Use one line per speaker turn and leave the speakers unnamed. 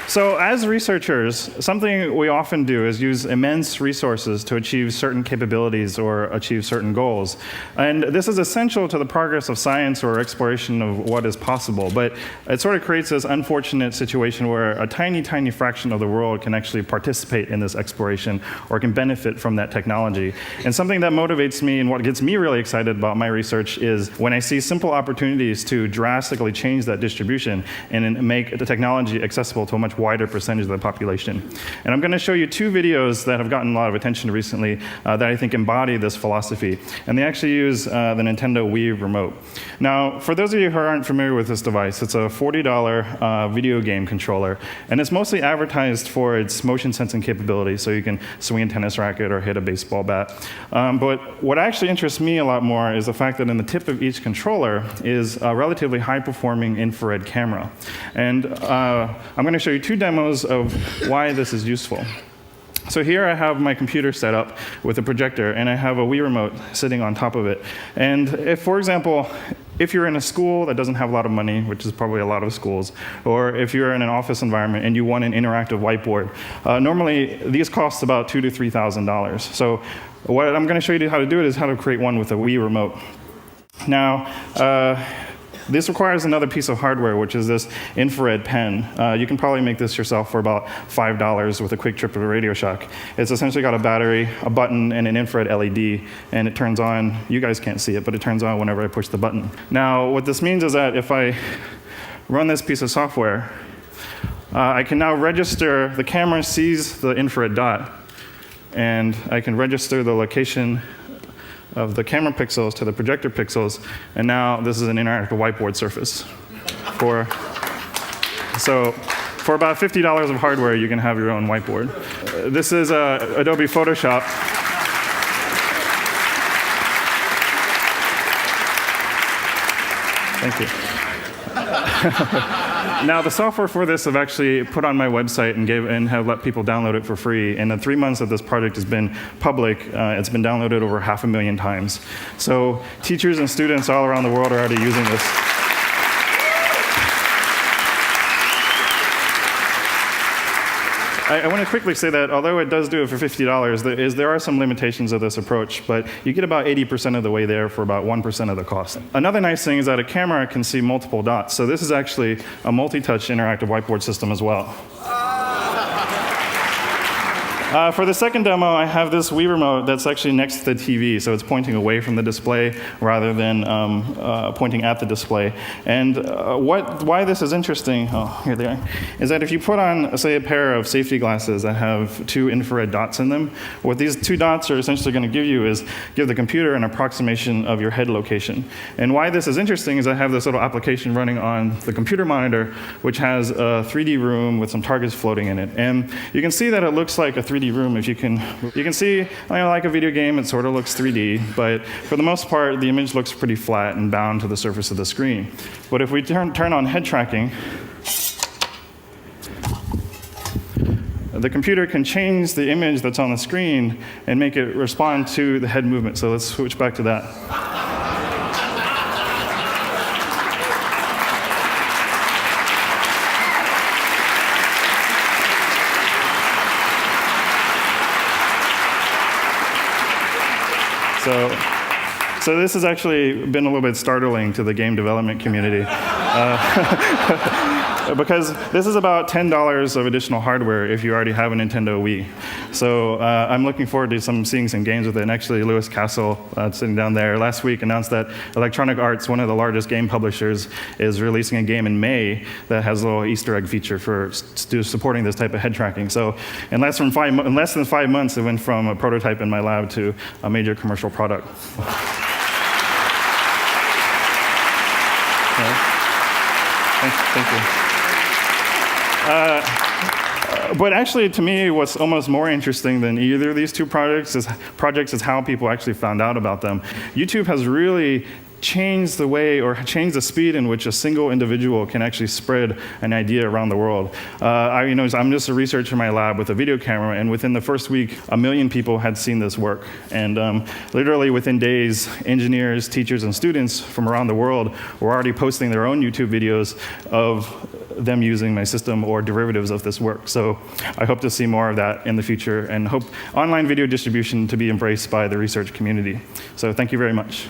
So as researchers, something we often do is use immense resources to achieve certain capabilities or achieve certain goals. And this is essential to the progress of science or exploration of what is possible. But it sort of creates this unfortunate situation where a tiny, tiny fraction of the world can actually participate in this exploration or can benefit from that technology. And something that motivates me and what gets me really excited about my research is when I see simple opportunities to drastically change that distribution and make the technology accessible to a much wider percentage of the population. And I'm going to show you two videos that have gotten a lot of attention recently that I think embody this philosophy. And they actually use the Nintendo Wii remote. Now, for those of you who aren't familiar with this device, it's a $40 video game controller. And it's mostly advertised for its motion sensing capability, so you can swing a tennis racket or hit a baseball bat. But what actually interests me a lot more is the fact that in the tip of each controller is a relatively high-performing infrared camera. And I'm going to show you two demos of why this is useful. So here I have my computer set up with a projector, and I have a Wii remote sitting on top of it. And if, for example, if you're in a school that doesn't have a lot of money, which is probably a lot of schools, or if you're in an office environment and you want an interactive whiteboard, normally these cost about $2,000 to $3,000. So what I'm going to show you how to do it is how to create one with a Wii remote. Now, this requires another piece of hardware, which is this infrared pen. You can probably make this yourself for about $5 with a quick trip of a Radio Shack. It's essentially got a battery, a button, and an infrared LED, and it turns on. You guys can't see it, but it turns on whenever I push the button. Now, what this means is that if I run this piece of software, I can now register, the camera sees the infrared dot, and I can register the location of the camera pixels to the projector pixels, and now this is an interactive whiteboard surface. So for about $50 of hardware, you can have your own whiteboard. This is Adobe Photoshop. Thank you. Now, the software for this I've actually put on my website and have let people download it for free. In the 3 months that this project has been public, it's been downloaded over 500,000 times. So teachers and students all around the world are already using this. I want to quickly say that although it does do it for $50, there are some limitations of this approach, but you get about 80% of the way there for about 1% of the cost. Another nice thing is that a camera can see multiple dots, so this is actually a multi-touch interactive whiteboard system as well. For the second demo, I have this Wii remote that's actually next to the TV, so it's pointing away from the display rather than pointing at the display. And why this is interesting, here they are, is that if you put on, say, a pair of safety glasses that have two infrared dots in them, what these two dots are essentially going to give you is give the computer an approximation of your head location. And why this is interesting is I have this little application running on the computer monitor, which has a 3D room with some targets floating in it. And you can see that it looks like a 3D room. If you can see, like a video game, it sort of looks 3D, but for the most part, the image looks pretty flat and bound to the surface of the screen. But if we turn on head tracking, the computer can change the image that's on the screen and make it respond to the head movement. So let's switch back to that. So this has actually been a little bit startling to the game development community. Because this is about $10 of additional hardware if you already have a Nintendo Wii. So I'm looking forward to seeing some games with it. And actually, Lewis Castle, sitting down there, last week announced that Electronic Arts, one of the largest game publishers, is releasing a game in May that has a little Easter egg feature for supporting this type of head tracking. So in less than 5 months, it went from a prototype in my lab to a major commercial product. Thank you. But actually, to me, what's almost more interesting than either of these two projects is how people actually found out about them. YouTube has really changed the way or changed the speed in which a single individual can actually spread an idea around the world. I'm just a researcher in my lab with a video camera, and within the first week, 1 million people had seen this work. And literally within days, engineers, teachers, and students from around the world were already posting their own YouTube videos of them using my system or derivatives of this work. So I hope to see more of that in the future and hope online video distribution to be embraced by the research community. So thank you very much.